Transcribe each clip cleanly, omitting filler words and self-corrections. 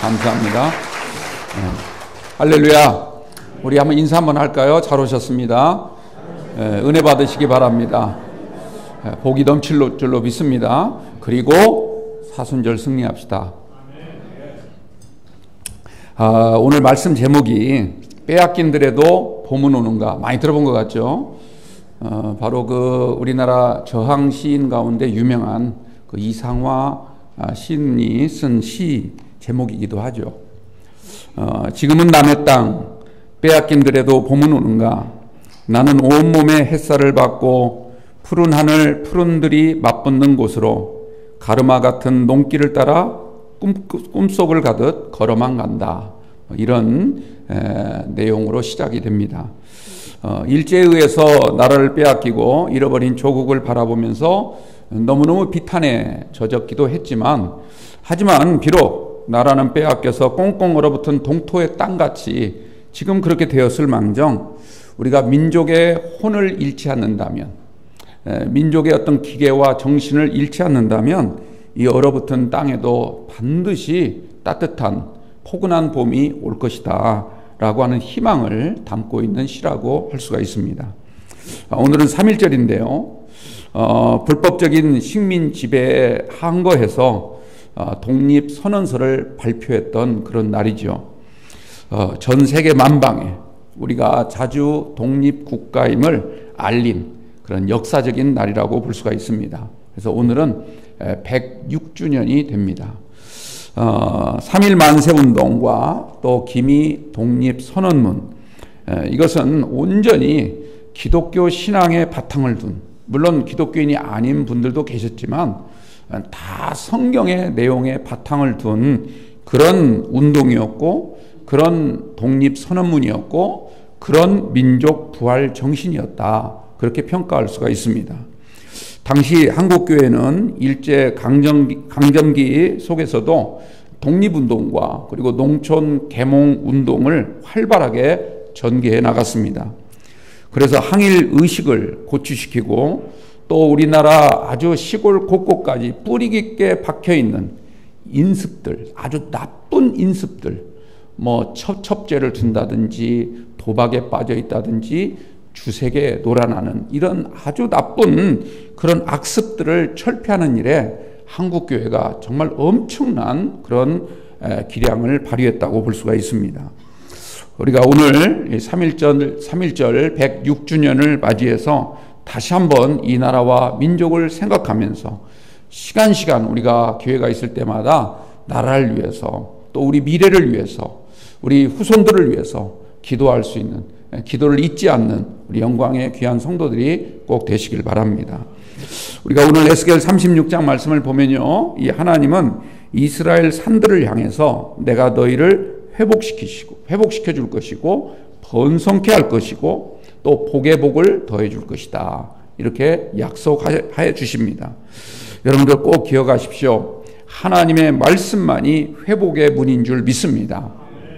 감사합니다. 할렐루야. 우리 한번 인사 한번 할까요? 잘 오셨습니다. 은혜 받으시기 바랍니다. 복이 넘칠 줄로 믿습니다. 그리고 사순절 승리합시다. 오늘 말씀 제목이 빼앗긴들에도 봄은 오는가, 많이 들어본 것 같죠? 바로 그 우리나라 저항 시인 가운데 유명한 그 이상화 시인이 쓴 시 제목이기도 하죠. 지금은 남의 땅 빼앗긴들에도 봄은 오는가, 나는 온몸에 햇살을 받고 푸른 하늘 푸른들이 맞붙는 곳으로 가르마 같은 농길을 따라 꿈속을 가듯 걸어만 간다. 이런 내용으로 시작이 됩니다. 일제에 의해서 나라를 빼앗기고 잃어버린 조국을 바라보면서 너무너무 비탄에 젖었기도 했지만, 하지만 비록 나라는 빼앗겨서 꽁꽁 얼어붙은 동토의 땅같이 지금 그렇게 되었을 망정, 우리가 민족의 혼을 잃지 않는다면, 민족의 어떤 기계와 정신을 잃지 않는다면 이 얼어붙은 땅에도 반드시 따뜻한 포근한 봄이 올 것이다 라고 하는 희망을 담고 있는 시라고 할 수가 있습니다. 오늘은 3.1절인데요. 불법적인 식민 지배에 항거해서 독립선언서를 발표했던 그런 날이죠. 전 세계 만방에 우리가 자주 독립국가임을 알린 그런 역사적인 날이라고 볼 수가 있습니다. 그래서 오늘은 106주년이 됩니다. 3.1 만세운동과 또 기미 독립선언문, 이것은 온전히 기독교 신앙의 바탕을 둔, 물론 기독교인이 아닌 분들도 계셨지만 다 성경의 내용의 바탕을 둔 그런 운동이었고, 그런 독립선언문이었고, 그런 민족 부활 정신이었다, 그렇게 평가할 수가 있습니다. 당시 한국교회는 일제 강점기 속에서도 독립운동과 그리고 농촌 계몽운동을 활발하게 전개해 나갔습니다. 그래서 항일 의식을 고취시키고, 또 우리나라 아주 시골 곳곳까지 뿌리 깊게 박혀있는 인습들, 아주 나쁜 인습들, 첩죄를 둔다든지 도박에 빠져 있다든지 주색에 놀아나는 이런 아주 나쁜 그런 악습들을 철폐하는 일에 한국교회가 정말 엄청난 그런 기량을 발휘했다고 볼 수가 있습니다. 우리가 오늘 3.1절 106주년을 맞이해서 다시 한번 이 나라와 민족을 생각하면서 시간 우리가 기회가 있을 때마다 나라를 위해서, 또 우리 미래를 위해서, 우리 후손들을 위해서 기도할 수 있는, 기도를 잊지 않는 우리 영광의 귀한 성도들이 꼭 되시길 바랍니다. 우리가 오늘 에스겔 36장 말씀을 보면요, 이 하나님은 이스라엘 산들을 향해서 내가 너희를 회복시켜 줄 것이고 번성케 할 것이고 또 복의 복을 더해 줄 것이다, 이렇게 약속하여 주십니다. 여러분들 꼭 기억하십시오. 하나님의 말씀만이 회복의 문인 줄 믿습니다.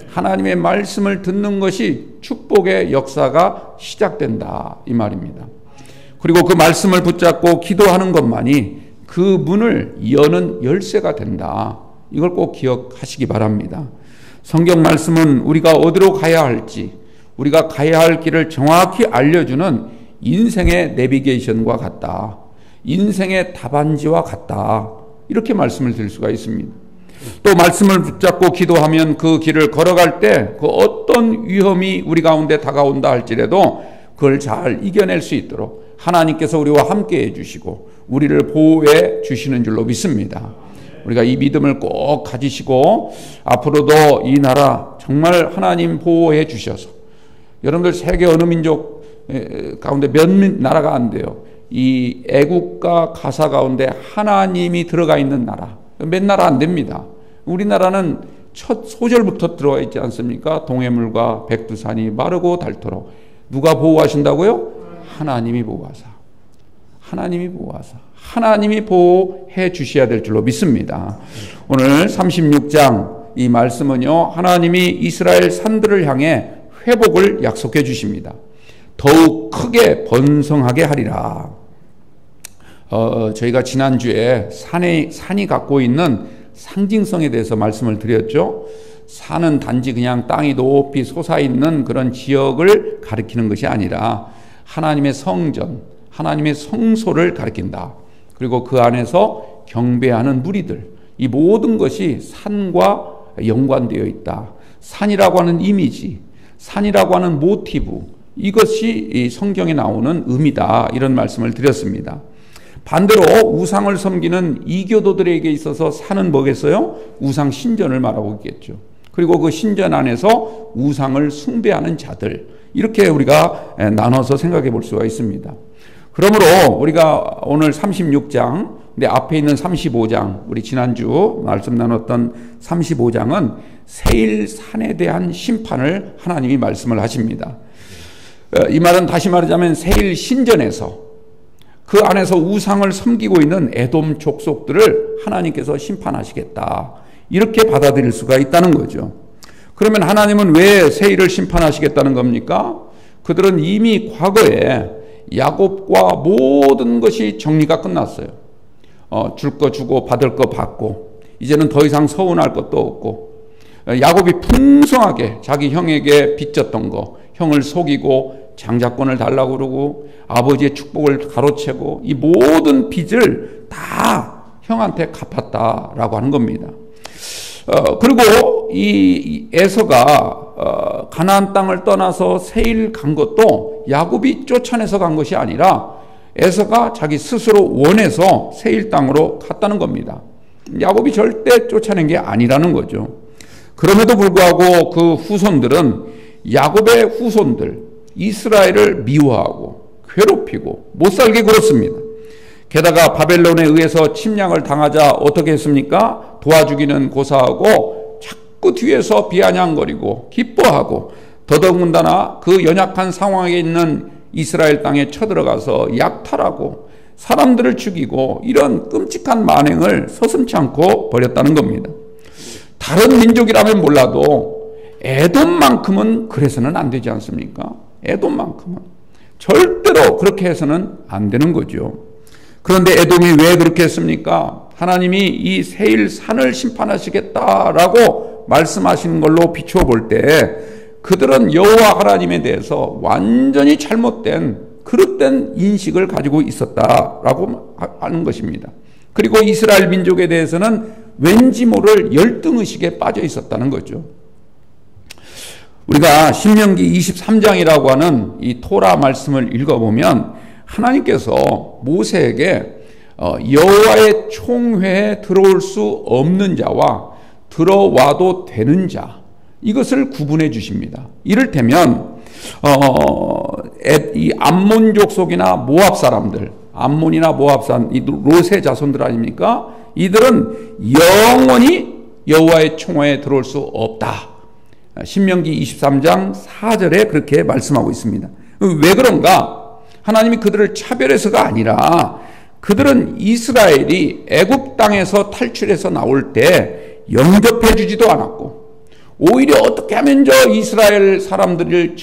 하나님의 말씀을 듣는 것이 축복의 역사가 시작된다, 이 말입니다. 그리고 그 말씀을 붙잡고 기도하는 것만이 그 문을 여는 열쇠가 된다, 이걸 꼭 기억하시기 바랍니다. 성경 말씀은 우리가 어디로 가야 할지, 우리가 가야 할 길을 정확히 알려주는 인생의 내비게이션과 같다, 인생의 답안지와 같다, 이렇게 말씀을 드릴 수가 있습니다. 또 말씀을 붙잡고 기도하면 그 길을 걸어갈 때 그 어떤 위험이 우리 가운데 다가온다 할지라도 그걸 잘 이겨낼 수 있도록 하나님께서 우리와 함께 해주시고 우리를 보호해 주시는 줄로 믿습니다. 우리가 이 믿음을 꼭 가지시고 앞으로도 이 나라 정말 하나님 보호해 주셔서, 여러분들 세계 어느 민족 가운데 몇 나라가 안 돼요. 이 애국가 가사 가운데 하나님이 들어가 있는 나라 몇 나라 안 됩니다. 우리나라는 첫 소절부터 들어가 있지 않습니까? 동해물과 백두산이 마르고 닳도록. 누가 보호하신다고요? 하나님이 보호하사. 하나님이 보호하사. 하나님이 보호해 주셔야 될 줄로 믿습니다. 오늘 36장 이 말씀은요, 하나님이 이스라엘 산들을 향해 회복을 약속해 주십니다. 더욱 크게 번성하게 하리라. 저희가 지난주에 산이 갖고 있는 상징성에 대해서 말씀을 드렸죠. 산은 단지 그냥 땅이 높이 솟아있는 그런 지역을 가리키는 것이 아니라 하나님의 성전, 하나님의 성소를 가리킨다. 그리고 그 안에서 경배하는 무리들, 이 모든 것이 산과 연관되어 있다. 산이라고 하는 이미지, 산이라고 하는 모티브, 이것이 이 성경에 나오는 의미다. 이런 말씀을 드렸습니다. 반대로 우상을 섬기는 이교도들에게 있어서 산은 뭐겠어요? 우상 신전을 말하고 있겠죠. 그리고 그 신전 안에서 우상을 숭배하는 자들, 이렇게 우리가 나눠서 생각해 볼 수가 있습니다. 그러므로 우리가 오늘 36장, 근데 앞에 있는 35장, 우리 지난주 말씀 나눴던 35장은 세일산에 대한 심판을 하나님이 말씀을 하십니다. 이 말은 다시 말하자면 세일 신전에서 그 안에서 우상을 섬기고 있는 에돔 족속들을 하나님께서 심판하시겠다. 이렇게 받아들일 수가 있다는 거죠. 그러면 하나님은 왜 세일을 심판하시겠다는 겁니까? 그들은 이미 과거에 야곱과 모든 것이 정리가 끝났어요. 줄 거 주고 받을 거 받고 이제는 더 이상 서운할 것도 없고, 야곱이 풍성하게 자기 형에게 빚졌던 거, 형을 속이고 장자권을 달라고 그러고 아버지의 축복을 가로채고 이 모든 빚을 다 형한테 갚았다라고 하는 겁니다. 그리고 이 에서가 가나안 땅을 떠나서 세일 간 것도 야곱이 쫓아내서 간 것이 아니라 에서가 자기 스스로 원해서 세일 땅으로 갔다는 겁니다. 야곱이 절대 쫓아낸 게 아니라는 거죠. 그럼에도 불구하고 그 후손들은 야곱의 후손들 이스라엘을 미워하고 괴롭히고 못살게 굴었습니다. 게다가 바벨론에 의해서 침략을 당하자 어떻게 했습니까? 도와주기는 고사하고 자꾸 뒤에서 비아냥거리고 기뻐하고, 더더군다나 그 연약한 상황에 있는 이스라엘 땅에 쳐들어가서 약탈하고 사람들을 죽이고 이런 끔찍한 만행을 서슴지 않고 벌였다는 겁니다. 다른 민족이라면 몰라도 에돔만큼은 그래서는 안 되지 않습니까? 에돔만큼은 절대로 그렇게 해서는 안 되는 거죠. 그런데 에돔이 왜 그렇게 했습니까? 하나님이 이 세일 산을 심판하시겠다라고 말씀하시는 걸로 비추어 볼 때 그들은 여호와 하나님에 대해서 완전히 잘못된 그릇된 인식을 가지고 있었다라고 하는 것입니다. 그리고 이스라엘 민족에 대해서는 왠지 모를 열등의식에 빠져 있었다는 거죠. 우리가 신명기 23장이라고 하는 이 토라 말씀을 읽어보면 하나님께서 모세에게 여호와의 총회에 들어올 수 없는 자와 들어와도 되는 자, 이것을 구분해 주십니다. 이를테면 이 암몬 족속이나 모압 사람들, 암몬이나 모압 사람, 이 롯의 자손들 아닙니까? 이들은 영원히 여호와의 총회에 들어올 수 없다. 신명기 23장 4절에 그렇게 말씀하고 있습니다. 왜 그런가? 하나님이 그들을 차별해서가 아니라 그들은 이스라엘이 애굽 땅에서 탈출해서 나올 때 영접해 주지도 않았고, 오히려 어떻게 하면 저 이스라엘 사람들을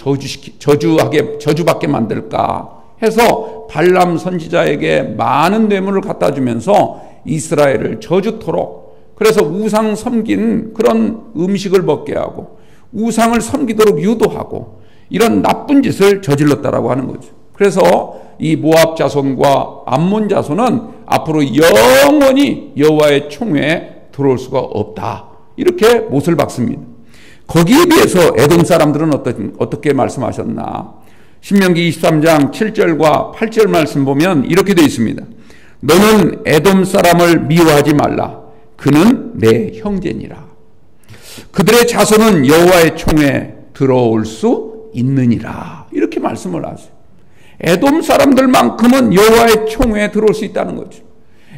저주받게 만들까 해서 발람 선지자에게 많은 뇌물을 갖다 주면서 이스라엘을 저주토록, 그래서 우상 섬긴 그런 음식을 먹게 하고 우상을 섬기도록 유도하고 이런 나쁜 짓을 저질렀다라고 하는 거죠. 그래서 이 모압 자손과 암몬 자손은 앞으로 영원히 여호와의 총회에 들어올 수가 없다, 이렇게 못을 박습니다. 거기에 비해서 에돔 사람들은 어떻게 말씀하셨나? 신명기 23장 7절과 8절 말씀 보면 이렇게 되어 있습니다. 너는 에돔 사람을 미워하지 말라. 그는 내 형제니라. 그들의 자손은 여호와의 총회에 들어올 수 있느니라. 이렇게 말씀을 하세요. 에돔 사람들만큼은 여호와의 총회에 들어올 수 있다는 거죠.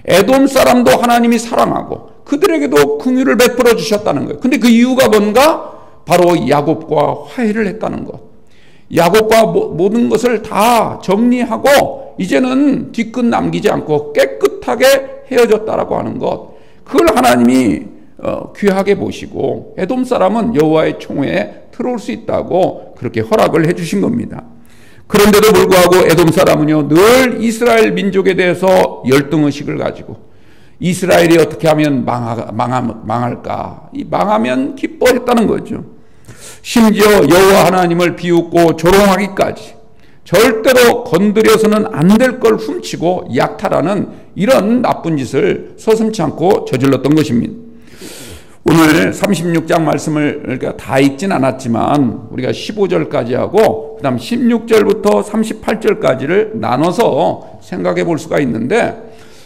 에돔 사람도 하나님이 사랑하고 그들에게도 긍휼을 베풀어 주셨다는 거예요. 근데 그 이유가 뭔가? 바로 야곱과 화해를 했다는 것. 야곱과 모든 것을 다 정리하고 이제는 뒤끝 남기지 않고 깨끗하게 헤어졌다라고 하는 것. 그걸 하나님이 귀하게 보시고 에돔 사람은 여호와의 총회에 들어올 수 있다고 그렇게 허락을 해주신 겁니다. 그런데도 불구하고 에돔 사람은요, 늘 이스라엘 민족에 대해서 열등의식을 가지고 이스라엘이 어떻게 하면 망할까? 이 망하면 기뻐했다는 거죠. 심지어 여호와 하나님을 비웃고 조롱하기까지 절대로 건드려서는 안 될 걸 훔치고 약탈하는 이런 나쁜 짓을 서슴지 않고 저질렀던 것입니다. 오늘 36장 말씀을 다 읽진 않았지만 우리가 15절까지 하고 그 다음 16절부터 38절까지를 나눠서 생각해 볼 수가 있는데,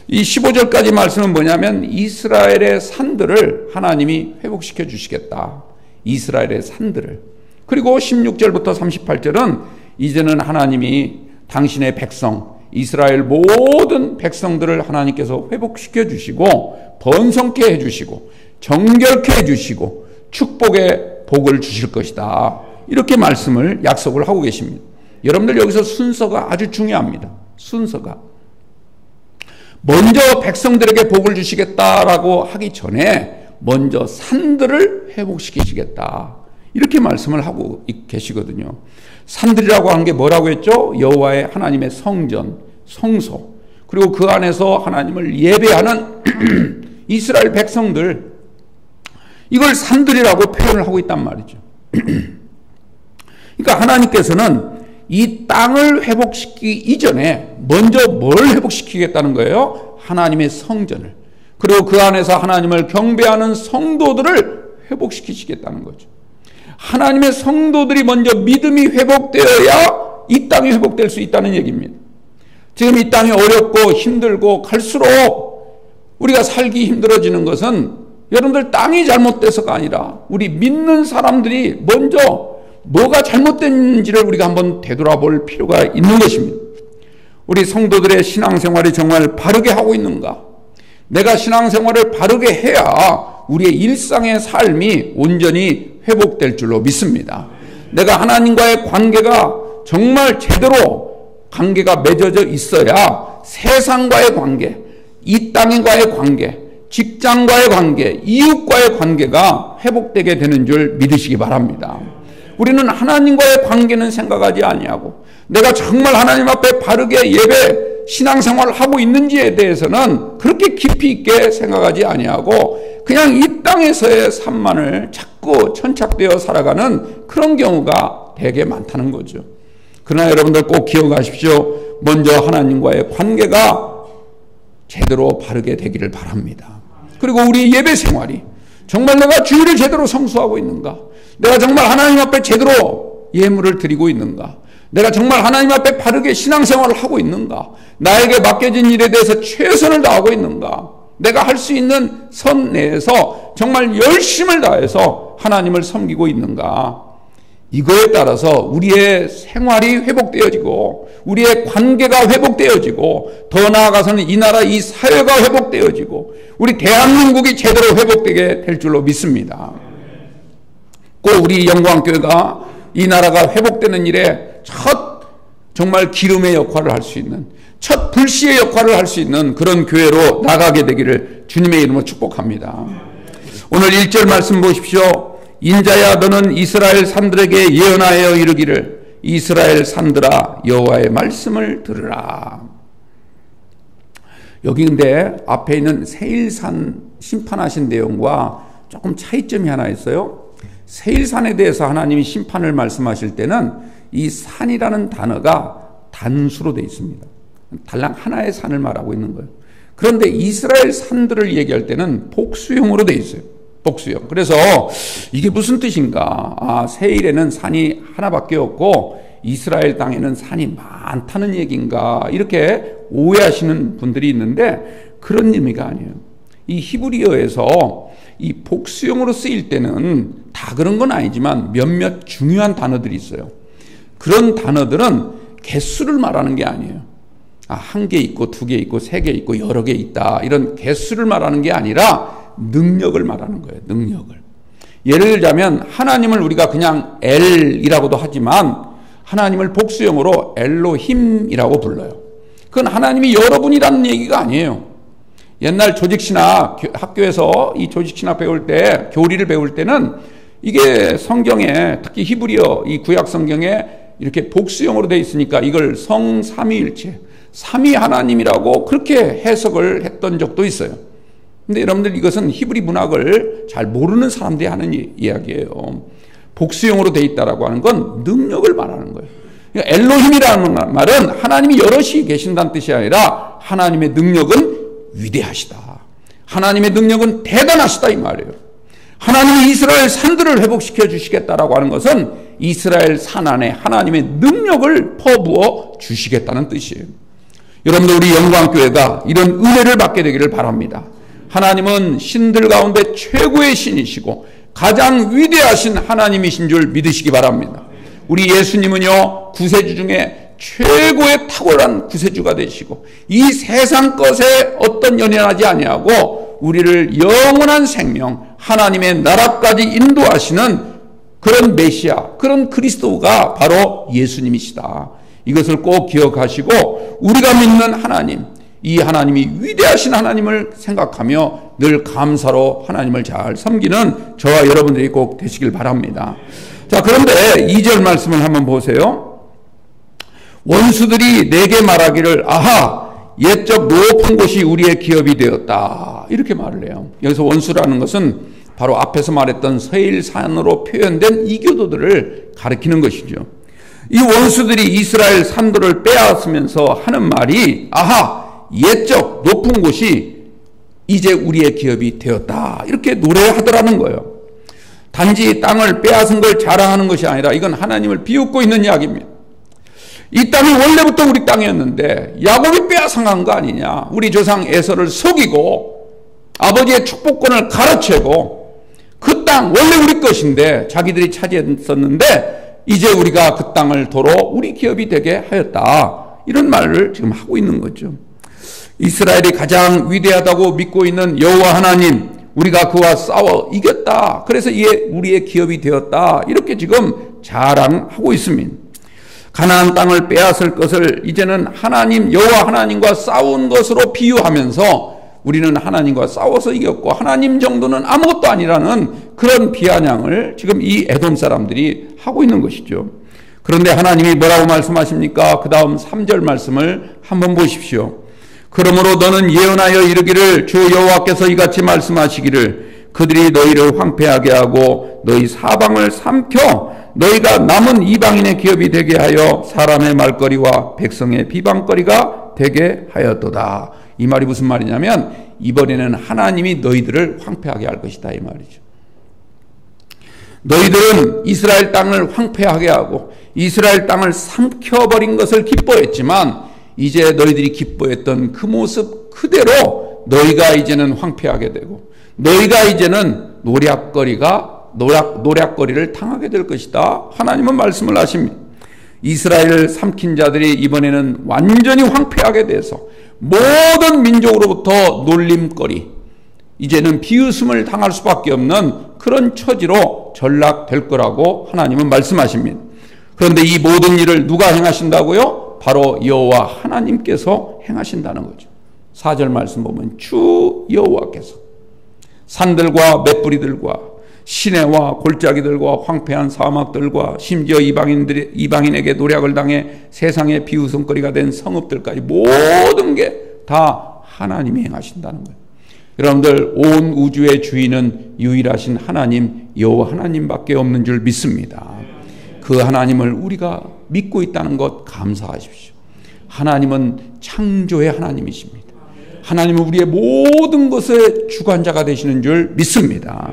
이 15절까지 말씀은 뭐냐면 이스라엘의 산들을 하나님이 회복시켜 주시겠다. 이스라엘의 산들을. 그리고 16절부터 38절은 이제는 하나님이 당신의 백성, 이스라엘 모든 백성들을 하나님께서 회복시켜 주시고 번성케 해 주시고 정결케 해 주시고 축복의 복을 주실 것이다. 이렇게 말씀을 약속을 하고 계십니다. 여러분들 여기서 순서가 아주 중요합니다. 순서가. 먼저 백성들에게 복을 주시겠다라고 하기 전에 먼저 산들을 회복시키시겠다. 이렇게 말씀을 하고 계시거든요. 산들이라고 한 게 뭐라고 했죠? 여호와의 하나님의 성전, 성소, 그리고 그 안에서 하나님을 예배하는 이스라엘 백성들, 이걸 산들이라고 표현을 하고 있단 말이죠. 그러니까 하나님께서는 이 땅을 회복시키기 이전에 먼저 뭘 회복시키겠다는 거예요? 하나님의 성전을, 그리고 그 안에서 하나님을 경배하는 성도들을 회복시키시겠다는 거죠. 하나님의 성도들이 먼저 믿음이 회복되어야 이 땅이 회복될 수 있다는 얘기입니다. 지금 이 땅이 어렵고 힘들고 갈수록 우리가 살기 힘들어지는 것은 여러분들 땅이 잘못돼서가 아니라 우리 믿는 사람들이 먼저 뭐가 잘못된지를 우리가 한번 되돌아볼 필요가 있는 것입니다. 우리 성도들의 신앙생활이 정말 바르게 하고 있는가? 내가 신앙생활을 바르게 해야 우리의 일상의 삶이 온전히 회복될 줄로 믿습니다. 내가 하나님과의 관계가 정말 제대로 관계가 맺어져 있어야 세상과의 관계, 이 땅과의 관계, 직장과의 관계, 이웃과의 관계가 회복되게 되는 줄 믿으시기 바랍니다. 우리는 하나님과의 관계는 생각하지 아니하고 내가 정말 하나님 앞에 바르게 예배, 신앙생활을 하고 있는지에 대해서는 그렇게 깊이 있게 생각하지 아니하고 그냥 이 땅에서의 삶만을 자꾸 천착되어 살아가는 그런 경우가 되게 많다는 거죠. 그러나 여러분들 꼭 기억하십시오. 먼저 하나님과의 관계가 제대로 바르게 되기를 바랍니다. 그리고 우리 예배 생활이 정말 내가 주일을 제대로 성수하고 있는가? 내가 정말 하나님 앞에 제대로 예물을 드리고 있는가? 내가 정말 하나님 앞에 바르게 신앙생활을 하고 있는가? 나에게 맡겨진 일에 대해서 최선을 다하고 있는가? 내가 할 수 있는 선 내에서 정말 열심을 다해서 하나님을 섬기고 있는가? 이거에 따라서 우리의 생활이 회복되어지고 우리의 관계가 회복되어지고 더 나아가서는 이 나라 이 사회가 회복되어지고 우리 대한민국이 제대로 회복되게 될 줄로 믿습니다. 꼭 우리 영광교회가 이 나라가 회복되는 일에 첫 정말 기름의 역할을 할 수 있는, 첫 불씨의 역할을 할 수 있는 그런 교회로 나가게 되기를 주님의 이름으로 축복합니다. 오늘 1절 말씀 보십시오. 인자야 너는 이스라엘 산들에게 예언하여 이르기를 이스라엘 산들아 여호와의 말씀을 들으라. 여기 근데 앞에 있는 세일산 심판하신 내용과 조금 차이점이 하나 있어요. 세일산에 대해서 하나님이 심판을 말씀하실 때는 이 산이라는 단어가 단수로 되어 있습니다. 달랑 하나의 산을 말하고 있는 거예요. 그런데 이스라엘 산들을 얘기할 때는 복수형으로 되어 있어요. 복수형. 그래서 이게 무슨 뜻인가? 아, 세일에는 산이 하나밖에 없고 이스라엘 땅에는 산이 많다는 얘기인가? 이렇게 오해하시는 분들이 있는데 그런 의미가 아니에요. 이 히브리어에서 이 복수형으로 쓰일 때는 다 그런 건 아니지만 몇몇 중요한 단어들이 있어요. 그런 단어들은 개수를 말하는 게 아니에요. 한 개 있고 두 개 있고 세 개 있고 여러 개 있다. 이런 개수를 말하는 게 아니라 능력을 말하는 거예요. 능력을. 예를 들자면 하나님을 우리가 그냥 엘이라고도 하지만 하나님을 복수형으로 엘로힘이라고 불러요. 그건 하나님이 여러분이라는 얘기가 아니에요. 옛날 조직신학 학교에서 이 조직신학 배울 때, 교리를 배울 때는 이게 성경에 특히 히브리어 이 구약 성경에 이렇게 복수형으로 되어 있으니까 이걸 성삼위일체, 삼위 하나님이라고 그렇게 해석을 했던 적도 있어요. 근데 여러분들 이것은 히브리 문학을 잘 모르는 사람들이 하는 이야기예요. 복수형으로 돼 있다라고 하는 건 능력을 말하는 거예요. 그러니까 엘로힘이라는 말은 하나님이 여럿이 계신다는 뜻이 아니라 하나님의 능력은 위대하시다. 하나님의 능력은 대단하시다 이 말이에요. 하나님이 이스라엘 산들을 회복시켜 주시겠다라고 하는 것은 이스라엘 산 안에 하나님의 능력을 퍼부어 주시겠다는 뜻이에요. 여러분들 우리 영광교회가 이런 은혜를 받게 되기를 바랍니다. 하나님은 신들 가운데 최고의 신이시고 가장 위대하신 하나님이신 줄 믿으시기 바랍니다. 우리 예수님은요 구세주 중에 최고의 탁월한 구세주가 되시고 이 세상 것에 어떤 연연하지 아니하고 우리를 영원한 생명 하나님의 나라까지 인도하시는 그런 메시아, 그런 그리스도가 바로 예수님이시다. 이것을 꼭 기억하시고 우리가 믿는 하나님, 이 하나님이 위대하신 하나님을 생각하며 늘 감사로 하나님을 잘 섬기는 저와 여러분들이 꼭 되시길 바랍니다. 자, 그런데 2절 말씀을 한번 보세요. 원수들이 내게 말하기를 아하 옛적 높은 곳이 우리의 기업이 되었다. 이렇게 말을 해요. 여기서 원수라는 것은 바로 앞에서 말했던 서일산으로 표현된 이교도들을 가리키는 것이죠. 이 원수들이 이스라엘 산도를 빼앗으면서 하는 말이 아하 옛적 높은 곳이 이제 우리의 기업이 되었다. 이렇게 노래하더라는 거예요. 단지 땅을 빼앗은 걸 자랑하는 것이 아니라 이건 하나님을 비웃고 있는 이야기입니다. 이 땅이 원래부터 우리 땅이었는데 야곱이 빼앗아간 거 아니냐. 우리 조상 에서를 속이고 아버지의 축복권을 가로채고 그 땅 원래 우리 것인데 자기들이 차지했었는데 이제 우리가 그 땅을 도로 우리 기업이 되게 하였다. 이런 말을 지금 하고 있는 거죠. 이스라엘이 가장 위대하다고 믿고 있는 여호와 하나님, 우리가 그와 싸워 이겼다. 그래서 이게 우리의 기업이 되었다. 이렇게 지금 자랑하고 있습니다. 가나안 땅을 빼앗을 것을 이제는 하나님 여호와 하나님과 싸운 것으로 비유하면서 우리는 하나님과 싸워서 이겼고 하나님 정도는 아무것도 아니라는 그런 비아냥을 지금 이 에돔 사람들이 하고 있는 것이죠. 그런데 하나님이 뭐라고 말씀하십니까? 그 다음 3절 말씀을 한번 보십시오. 그러므로 너는 예언하여 이르기를 주 여호와께서 이같이 말씀하시기를 그들이 너희를 황폐하게 하고 너희 사방을 삼켜 너희가 남은 이방인의 기업이 되게 하여 사람의 말거리와 백성의 비방거리가 되게 하였도다. 이 말이 무슨 말이냐면 이번에는 하나님이 너희들을 황폐하게 할 것이다 이 말이죠. 너희들은 이스라엘 땅을 황폐하게 하고 이스라엘 땅을 삼켜버린 것을 기뻐했지만 이제 너희들이 기뻐했던 그 모습 그대로 너희가 이제는 황폐하게 되고 너희가 이제는 노략거리를 당하게 될 것이다. 하나님은 말씀을 하십니다. 이스라엘을 삼킨 자들이 이번에는 완전히 황폐하게 돼서 모든 민족으로부터 놀림거리, 이제는 비웃음을 당할 수밖에 없는 그런 처지로 전락될 거라고 하나님은 말씀하십니다. 그런데 이 모든 일을 누가 행하신다고요? 바로 여호와 하나님께서 행하신다는 거죠. 4절 말씀 보면 주 여호와께서 산들과 맷뿌리들과 시내와 골짜기들과 황폐한 사막들과 심지어 이방인에게 노략을 당해 세상의 비웃음거리가 된 성읍들까지 모든 게 다 하나님이 행하신다는 거예요. 여러분들 온 우주의 주인은 유일하신 하나님 여호와 하나님밖에 없는 줄 믿습니다. 그 하나님을 우리가 믿고 있다는 것 감사하십시오. 하나님은 창조의 하나님이십니다. 하나님은 우리의 모든 것의 주관자가 되시는 줄 믿습니다.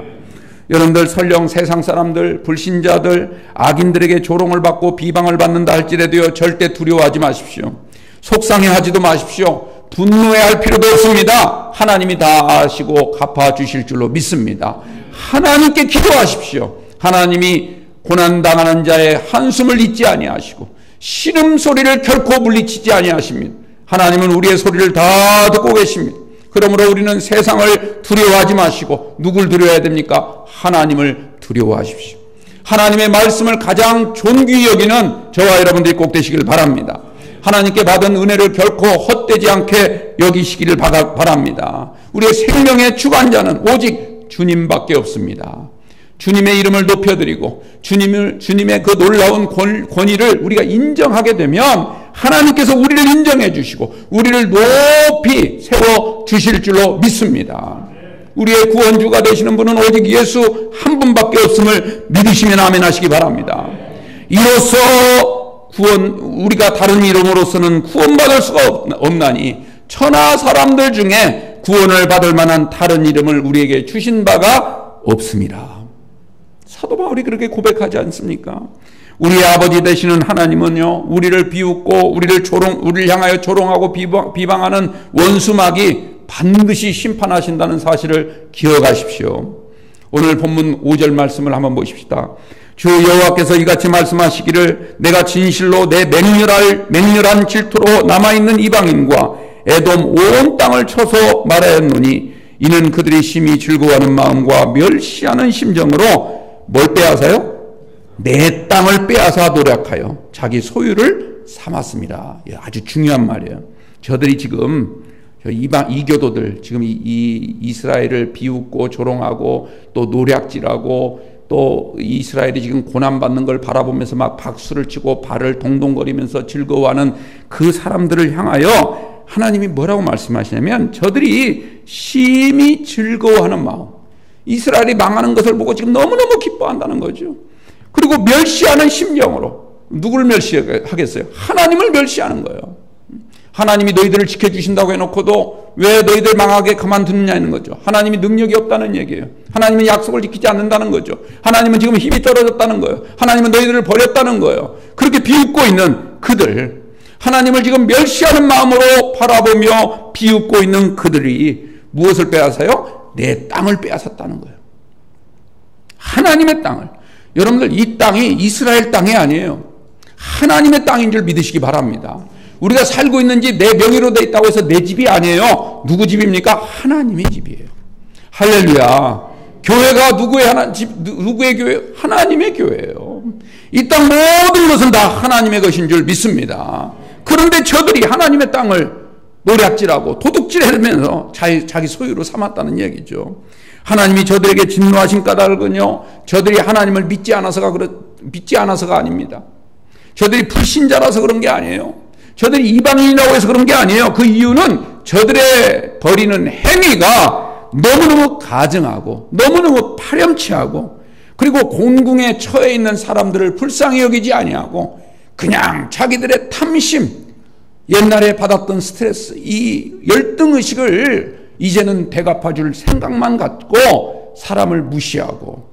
여러분들 설령 세상 사람들, 불신자들, 악인들에게 조롱을 받고 비방을 받는다 할지라도요 절대 두려워하지 마십시오. 속상해하지도 마십시오. 분노해할 필요도 없습니다. 하나님이 다 아시고 갚아주실 줄로 믿습니다. 하나님께 기도하십시오. 하나님이 고난당하는 자의 한숨을 잊지 아니하시고 신음소리를 결코 물리치지 아니하십니다. 하나님은 우리의 소리를 다 듣고 계십니다. 그러므로 우리는 세상을 두려워하지 마시고 누굴 두려워해야 됩니까? 하나님을 두려워하십시오. 하나님의 말씀을 가장 존귀히 여기는 저와 여러분들이 꼭 되시길 바랍니다. 하나님께 받은 은혜를 결코 헛되지 않게 여기시기를 바랍니다. 우리의 생명의 주관자는 오직 주님밖에 없습니다. 주님의 이름을 높여드리고 주님의 그 놀라운 권위를 우리가 인정하게 되면 하나님께서 우리를 인정해 주시고 우리를 높이 세워 주실 줄로 믿습니다. 우리의 구원주가 되시는 분은 오직 예수 한 분밖에 없음을 믿으시면 아멘 하시기 바랍니다. 이로써 우리가 다른 이름으로서는 구원받을 수가 없나니 천하 사람들 중에 구원을 받을 만한 다른 이름을 우리에게 주신 바가 없습니다. 사도 바울이 그렇게 고백하지 않습니까? 우리의 아버지 되시는 하나님은요, 우리를 비웃고 우리를 향하여 조롱하고 비방하는 원수마귀 반드시 심판하신다는 사실을 기억하십시오. 오늘 본문 5절 말씀을 한번 보십시다. 주 여호와께서 이같이 말씀하시기를 내가 진실로 내 맹렬한 질투로 남아있는 이방인과 에돔 온 땅을 쳐서 말하였노니 이는 그들이 심히 즐거워하는 마음과 멸시하는 심정으로 뭘 빼앗아요? 내 땅을 빼앗아 노력하여 자기 소유를 삼았습니다. 아주 중요한 말이에요. 저들이 지금 이교도들 지금 이 이스라엘을 비웃고 조롱하고 또 노략질하고 또 이스라엘이 지금 고난받는 걸 바라보면서 막 박수를 치고 발을 동동거리면서 즐거워하는 그 사람들을 향하여 하나님이 뭐라고 말씀하시냐면 저들이 심히 즐거워하는 마음, 이스라엘이 망하는 것을 보고 지금 너무너무 기뻐한다는 거죠. 그리고 멸시하는 심정으로, 누구를 멸시하겠어요? 하나님을 멸시하는 거예요. 하나님이 너희들을 지켜주신다고 해놓고도 왜 너희들 망하게 가만두느냐는 거죠. 하나님이 능력이 없다는 얘기예요. 하나님은 약속을 지키지 않는다는 거죠. 하나님은 지금 힘이 떨어졌다는 거예요. 하나님은 너희들을 버렸다는 거예요. 그렇게 비웃고 있는 그들, 하나님을 지금 멸시하는 마음으로 바라보며 비웃고 있는 그들이 무엇을 빼앗아요? 내 땅을 빼앗았다는 거예요. 하나님의 땅을. 여러분들, 이 땅이 이스라엘 땅이 아니에요. 하나님의 땅인 줄 믿으시기 바랍니다. 우리가 살고 있는 집 내 명의로 돼 있다고 해서 내 집이 아니에요. 누구 집입니까? 하나님의 집이에요. 할렐루야. 교회가 누구의 교회? 하나님의 교회예요. 이 땅 모든 것은 다 하나님의 것인 줄 믿습니다. 그런데 저들이 하나님의 땅을 노략질하고 도둑질하면서 자기 소유로 삼았다는 얘기죠. 하나님이 저들에게 진노하신 까닭은요, 저들이 하나님을 믿지 않아서가 아닙니다. 저들이 불신자라서 그런 게 아니에요. 저들이 이방인이라고 해서 그런 게 아니에요. 그 이유는 저들의 벌이는 행위가 너무너무 가증하고 너무너무 파렴치하고, 그리고 곤궁에 처해 있는 사람들을 불쌍히 여기지 아니하고 그냥 자기들의 탐심, 옛날에 받았던 스트레스, 이 열등의식을 이제는 대갚아줄 생각만 갖고 사람을 무시하고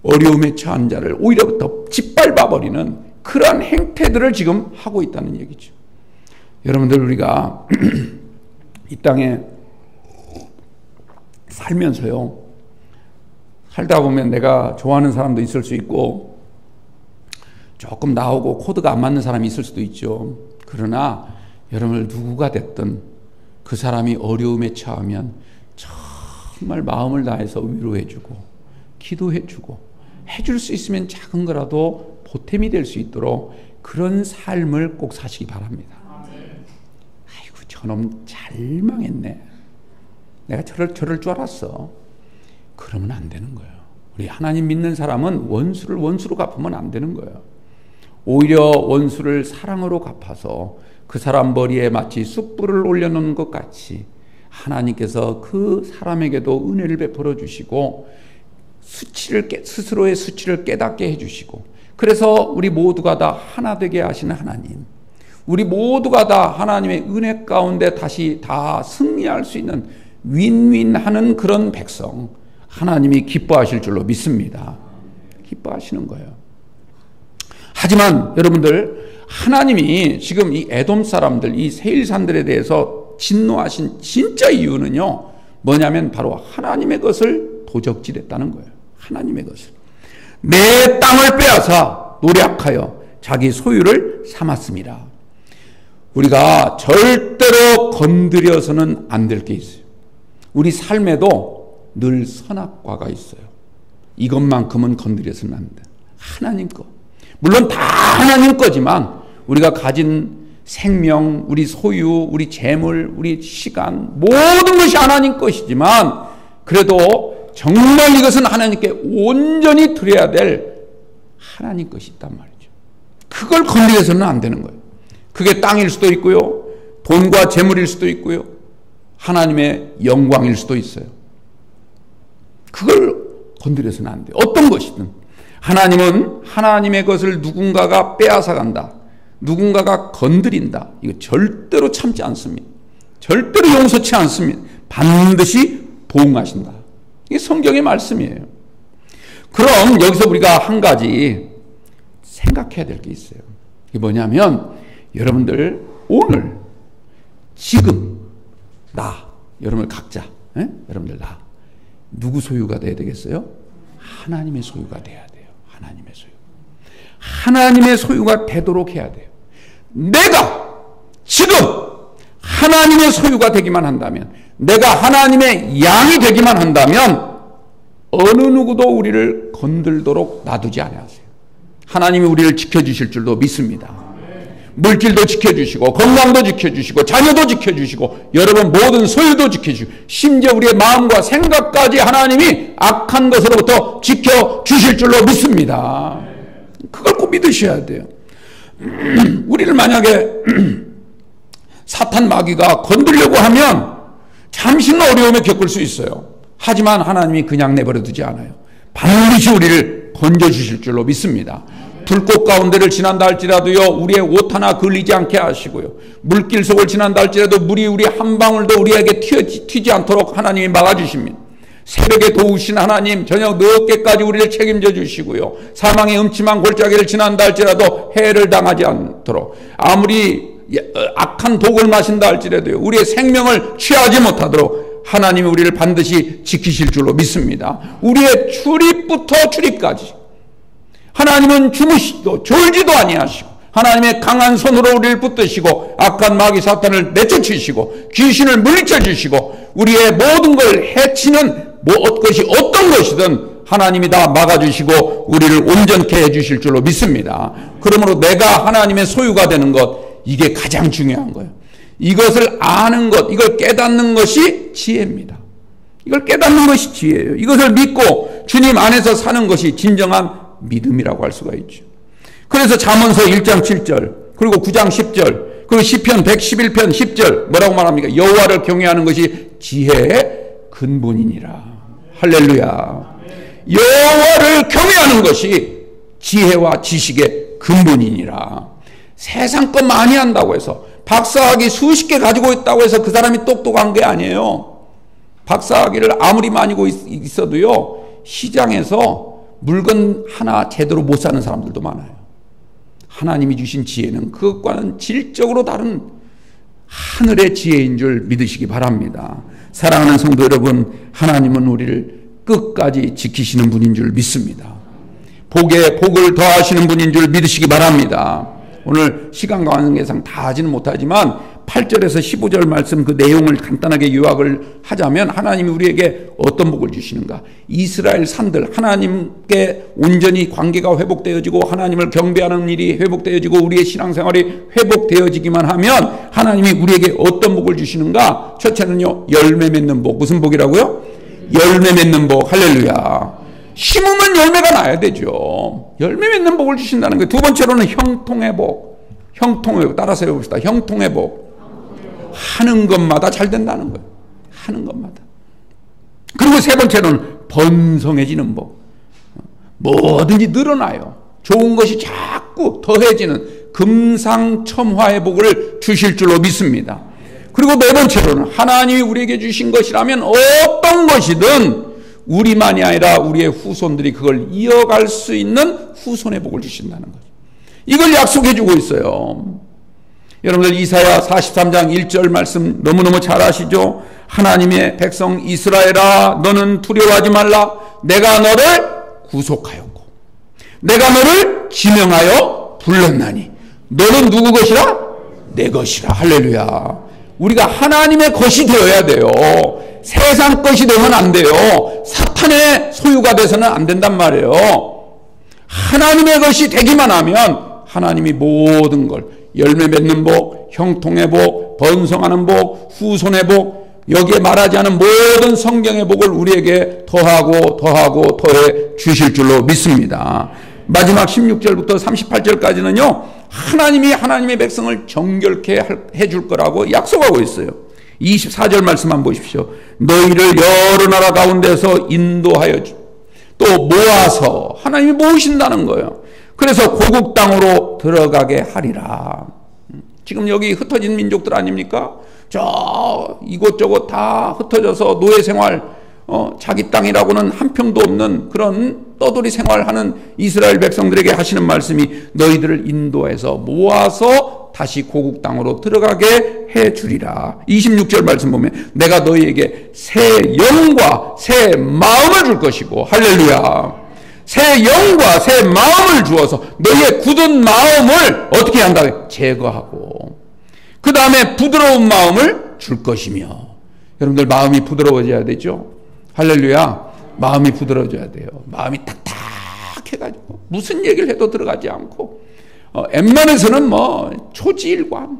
어려움에 처한 자를 오히려 더 짓밟아버리는 그러한 행태들을 지금 하고 있다는 얘기죠. 여러분들, 우리가 이 땅에 살면서요, 살다 보면 내가 좋아하는 사람도 있을 수 있고 조금 나오고 코드가 안 맞는 사람이 있을 수도 있죠. 그러나 여러분들, 누구가 됐든 그 사람이 어려움에 처하면 정말 마음을 다해서 위로해주고 기도해주고 해줄 수 있으면 작은 거라도 보탬이 될 수 있도록 그런 삶을 꼭 사시기 바랍니다. 아이고, 저놈 잘 망했네. 내가 저럴 줄 알았어. 그러면 안 되는 거예요. 우리 하나님 믿는 사람은 원수를 원수로 갚으면 안 되는 거예요. 오히려 원수를 사랑으로 갚아서 그 사람 머리에 마치 숯불을 올려놓는 것 같이 하나님께서 그 사람에게도 은혜를 베풀어 주시고 스스로의 수치를 깨닫게 해주시고, 그래서 우리 모두가 다 하나 되게 하시는 하나님, 우리 모두가 다 하나님의 은혜 가운데 다시 다 승리할 수 있는 윈윈하는 그런 백성, 하나님이 기뻐하실 줄로 믿습니다. 기뻐하시는 거예요. 하지만 여러분들, 하나님이 지금 이 에돔 사람들, 이 세일산들에 대해서 진노하신 진짜 이유는요, 뭐냐면 바로 하나님의 것을 도적질했다는 거예요. 하나님의 것을. 내 땅을 빼앗아 노략하여 자기 소유를 삼았습니다. 우리가 절대로 건드려서는 안 될 게 있어요. 우리 삶에도 늘 선악과가 있어요. 이것만큼은 건드려서는 안 돼. 하나님 거. 물론 다 하나님 거지만 우리가 가진 생명, 우리 소유, 우리 재물, 우리 시간, 모든 것이 하나님 것이지만 그래도 정말 이것은 하나님께 온전히 드려야 될 하나님 것이 있단 말이죠. 그걸 건드려서는 안 되는 거예요. 그게 땅일 수도 있고요, 돈과 재물일 수도 있고요, 하나님의 영광일 수도 있어요. 그걸 건드려서는 안 돼요. 어떤 것이든. 하나님은 하나님의 것을 누군가가 빼앗아간다, 누군가가 건드린다, 이거 절대로 참지 않습니다. 절대로 용서치 않습니다. 반드시 보응하신다. 이게 성경의 말씀이에요. 그럼 여기서 우리가 한 가지 생각해야 될 게 있어요. 이게 뭐냐면, 여러분들 오늘 지금 여러분들 각자, 여러분들 누구 소유가 돼야 되겠어요? 하나님의 소유가 돼야 돼요. 하나님의 소유. 하나님의 소유가 되도록 해야 돼요. 내가 지금 하나님의 소유가 되기만 한다면, 내가 하나님의 양이 되기만 한다면 어느 누구도 우리를 건들도록 놔두지 않으세요. 하나님이 우리를 지켜주실 줄도 믿습니다. 물질도 지켜주시고, 건강도 지켜주시고, 자녀도 지켜주시고, 여러분 모든 소유도 지켜주시고, 심지어 우리의 마음과 생각까지 하나님이 악한 것으로부터 지켜주실 줄로 믿습니다. 그걸 꼭 믿으셔야 돼요. 우리를 만약에 사탄 마귀가 건드리려고 하면 잠시는 어려움에 겪을 수 있어요. 하지만 하나님이 그냥 내버려 두지 않아요. 반드시 우리를 건져주실 줄로 믿습니다. 불꽃 가운데를 지난다 할지라도요, 우리의 옷 하나 걸리지 않게 하시고요, 물길 속을 지난다 할지라도 물이 우리 한 방울도 우리에게 튀지 않도록 하나님이 막아주십니다. 새벽에 도우신 하나님, 저녁 늦게까지 우리를 책임져 주시고요, 사망의 음침한 골짜기를 지난다 할지라도 해를 당하지 않도록, 아무리 악한 독을 마신다 할지라도요, 우리의 생명을 취하지 못하도록 하나님이 우리를 반드시 지키실 줄로 믿습니다. 우리의 출입부터 출입까지 하나님은 주무시도 졸지도 아니하시고, 하나님의 강한 손으로 우리를 붙드시고, 악한 마귀 사탄을 내쫓으시고, 귀신을 물리쳐 주시고, 우리의 모든 걸 해치는 것이 어떤 것이든 하나님이 다 막아주시고 우리를 온전케 해주실 줄로 믿습니다. 그러므로 내가 하나님의 소유가 되는 것, 이게 가장 중요한 거예요. 이것을 아는 것, 이걸 깨닫는 것이 지혜입니다. 이걸 깨닫는 것이 지혜예요. 이것을 믿고 주님 안에서 사는 것이 진정한 믿음이라고 할 수가 있죠. 그래서 잠언서 1장 7절, 그리고 9장 10절, 그리고 시편 111편 10절 뭐라고 말합니까? 여호와를 경외하는 것이 지혜의 근본이니라. 할렐루야. 여호와를 경외하는 것이 지혜와 지식의 근본이니라. 세상 것 많이 한다고 해서, 박사학위 수십 개 가지고 있다고 해서 그 사람이 똑똑한 게 아니에요. 박사학위를 아무리 많이 있어도요, 시장에서 물건 하나 제대로 못 사는 사람들도 많아요. 하나님이 주신 지혜는 그것과는 질적으로 다른 하늘의 지혜인 줄 믿으시기 바랍니다. 사랑하는 성도 여러분, 하나님은 우리를 끝까지 지키시는 분인 줄 믿습니다. 복에 복을 더하시는 분인 줄 믿으시기 바랍니다. 오늘 시간 관계상 다 하지는 못하지만 8절에서 15절 말씀 그 내용을 간단하게 요약을 하자면, 하나님이 우리에게 어떤 복을 주시는가? 이스라엘 산들, 하나님께 온전히 관계가 회복되어지고 하나님을 경배하는 일이 회복되어지고 우리의 신앙생활이 회복되어지기만 하면 하나님이 우리에게 어떤 복을 주시는가? 첫째는요, 열매 맺는 복. 무슨 복이라고요? 열매 맺는 복. 할렐루야. 심으면 열매가 나야 되죠. 열매 맺는 복을 주신다는 거예요. 두 번째로는 형통의 복. 형통의 복. 따라서 해봅시다. 형통의 복. 하는 것마다 잘 된다는 거예요. 하는 것마다. 그리고 세 번째는 번성해지는 복. 뭐든지 늘어나요. 좋은 것이 자꾸 더해지는 금상첨화의 복을 주실 줄로 믿습니다. 그리고 네 번째로는 하나님이 우리에게 주신 것이라면 어떤 것이든 우리만이 아니라 우리의 후손들이 그걸 이어갈 수 있는 후손의 복을 주신다는 거죠. 이걸 약속해 주고 있어요. 여러분들 이사야 43장 1절 말씀 너무너무 잘 아시죠? 하나님의 백성 이스라엘아, 너는 두려워하지 말라. 내가 너를 구속하였고 내가 너를 지명하여 불렀나니 너는 누구 것이라? 내 것이라. 할렐루야. 우리가 하나님의 것이 되어야 돼요. 세상 것이 되면 안 돼요. 사탄의 소유가 돼서는 안 된단 말이에요. 하나님의 것이 되기만 하면 하나님이 모든 걸, 열매 맺는 복, 형통의 복, 번성하는 복, 후손의 복, 여기에 말하지 않은 모든 성경의 복을 우리에게 더하고 더하고 더해 주실 줄로 믿습니다. 마지막 16절부터 38절까지는요, 하나님이 하나님의 백성을 정결케 해줄 거라고 약속하고 있어요. 24절 말씀만 보십시오. 너희를 여러 나라 가운데서 인도하여 또 모아서 하나님이 모으신다는 거예요. 그래서 고국 땅으로 들어가게 하리라. 지금 여기 흩어진 민족들 아닙니까? 저 이곳저곳 다 흩어져서 노예 생활, 자기 땅이라고는 한 평도 없는 그런 떠돌이 생활하는 이스라엘 백성들에게 하시는 말씀이 너희들을 인도해서 모아서 다시 고국 땅으로 들어가게 해 주리라. 26절 말씀 보면 내가 너희에게 새 영과 새 마음을 줄 것이고, 할렐루야, 새 영과 새 마음을 주어서 너희의 굳은 마음을 어떻게 한다? 제거하고 그 다음에 부드러운 마음을 줄 것이며. 여러분들 마음이 부드러워져야 되죠. 할렐루야. 마음이 부드러워져야 돼요. 마음이 딱딱해가지고 무슨 얘기를 해도 들어가지 않고 웬만해서는 뭐 초지일관.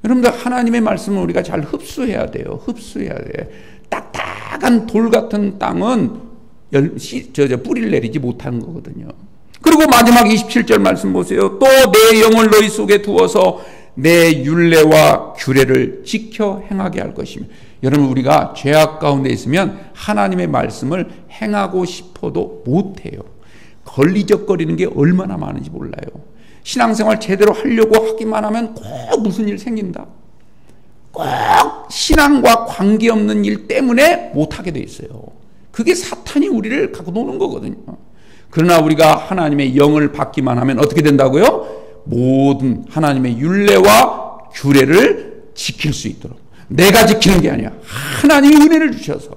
여러분들 하나님의 말씀을 우리가 잘 흡수해야 돼요. 흡수해야 돼. 딱딱한 돌 같은 땅은 뿌리를 내리지 못하는 거거든요. 그리고 마지막 27절 말씀 보세요. 또 내 영을 너희 속에 두어서 내 율례와 규례를 지켜 행하게 할 것이며. 여러분 우리가 죄악 가운데 있으면 하나님의 말씀을 행하고 싶어도 못해요. 걸리적거리는 게 얼마나 많은지 몰라요. 신앙생활 제대로 하려고 하기만 하면 꼭 무슨 일 생긴다. 꼭 신앙과 관계없는 일 때문에 못하게 돼 있어요. 그게 사탄이 우리를 갖고 노는 거거든요. 그러나 우리가 하나님의 영을 받기만 하면 어떻게 된다고요? 모든 하나님의 율례와 규례를 지킬 수 있도록. 내가 지키는 게 아니야. 하나님이 은혜를 주셔서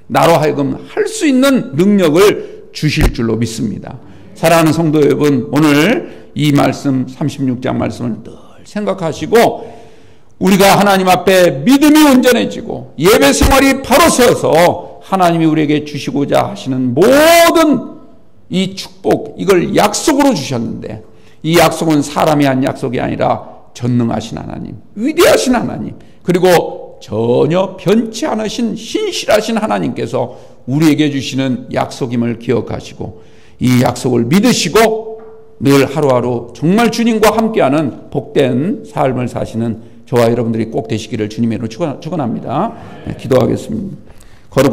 나로 하여금 할 수 있는 능력을 주실 줄로 믿습니다. 사랑하는 성도 여러분, 오늘 이 말씀 36장 말씀을 늘 생각하시고 우리가 하나님 앞에 믿음이 온전해지고 예배 생활이 바로 서서 하나님이 우리에게 주시고자 하시는 모든 이 축복, 이걸 약속으로 주셨는데 이 약속은 사람이 한 약속이 아니라 전능하신 하나님, 위대하신 하나님, 그리고 전혀 변치 않으신 신실하신 하나님께서 우리에게 주시는 약속임을 기억하시고 이 약속을 믿으시고 늘 하루하루 정말 주님과 함께하는 복된 삶을 사시는 저와 여러분들이 꼭 되시기를 주님의 이름으로 축원합니다. 기도하겠습니다.